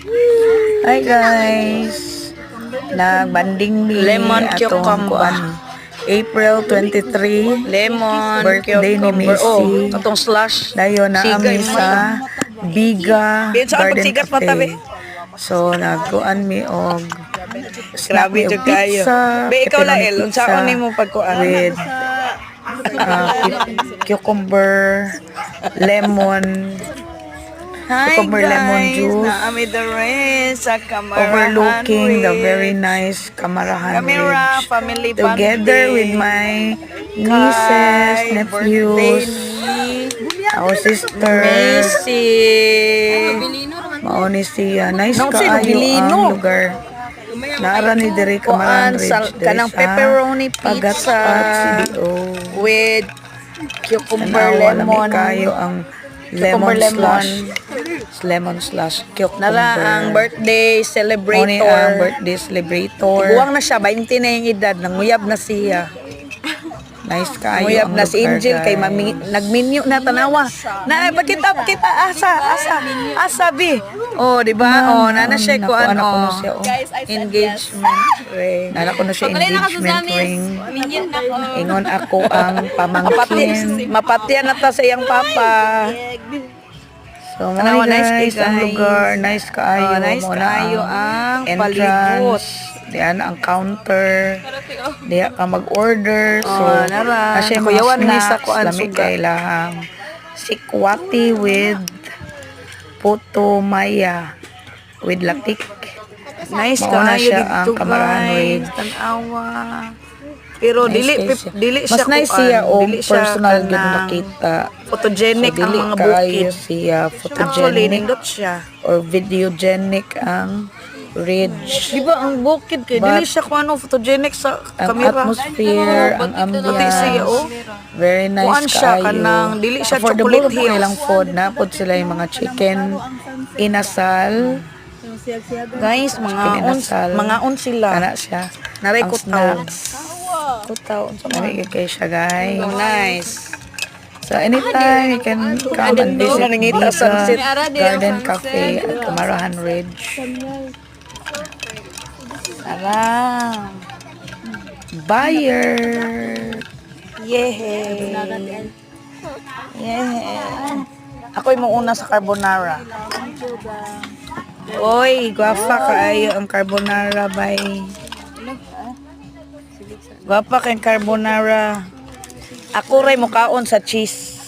Hi guys. Nagbanding mi Lemon atong cucumber. kuan. April 23 Lemon, birthday ni cucumber. Missy. Atong slash. Dayon na Sigay ami mo sa Biga Biyan saan Garden pagsigat mo, tabi? Cafe. So nagkuan mi og snack Grabe mi og jud kayo. pizza. Be ikaw pepperoni lael, pizza unsaon nimo pagkuan? with cucumber, lemon, Hi cucumber lemon guys, juice. naami the rin sa Camarahan Overlooking the Ridge. very nice Camarahan Camera, Ridge. family Together bonding. with my nieces, Kay nephews, birthday our ni sister. Messi. Mao ni siya. Nice Nung si kaayo Nobilino. ang lugar. Nara ni diri Camarahan Kuan Ridge. sa Diri kanang sa pepperoni Pagat pizza Spot, CDO. with cucumber Tanawa lami lemon. kayo ang Cucumber lemon slash cucumber. Nala ang birthday Mao ni ang celebrator. birthday celebrator. Buwang na siya, 20 na yung edad, nanguyab na siya. Nice kaayo Nanguyab ang na si lugar, Angel kay guys. nagminyo na tanawa. Na pakita asa bi. Oh, di ba? Oh, nana siya ko Nakuha na ko ano. na siya, oh. Engagement ring. Nana ko na siya engagement ring. Ingon ako ang pamangkin. Mapatyan na ta sa iyang papa. So, Tanawa, mga nice guys, kay ang guys. lugar. Nice kaayo. Oh, nice Muna kaayo ang palibot. Diyan ang counter. Diyan ka mag-order. So, Oh, nara. kasi mga Kuyawan ni sa snacks. kuan Lamig suga. kay lahang sikwati with puto maya with latik. Nice Mauna kaayo siya ang dito Camarahan guys. Ridge. Tanawa. Pero Nice kayo siya. dili siya Mas nice kuan, siya o dili siya personal gid kanang nakita. photogenic So, ang dili mga kaayo bukid. siya Actually, photogenic nindot siya. or videogenic ang ridge. Di ba ang bukid kay But, dili siya kung ano photogenic sa Ang kamera. atmosphere, ang Pati siya, oh. ambience, very nice Kuan siya kaayo. kanang dili siya Affordable chocolate po hills. nilang food. Napod sila yung mga chicken inasal. Guys, Chicken inasal. mga on sila. Kana siya. Naray Ang kutaw. snacks. Kutaw. Nari kay siya, guys. Oh, nice. So anytime you can come and visit Nangita Biga sunset. Garden Cafe at Camarahan Ridge. Tara. Buyer! Yehey. Yehey. Ako yung una sa carbonara. Oy, guwapa kaayo ang carbonara, bay. Guwapa kayong carbonara. Ako ray mukaon sa cheese.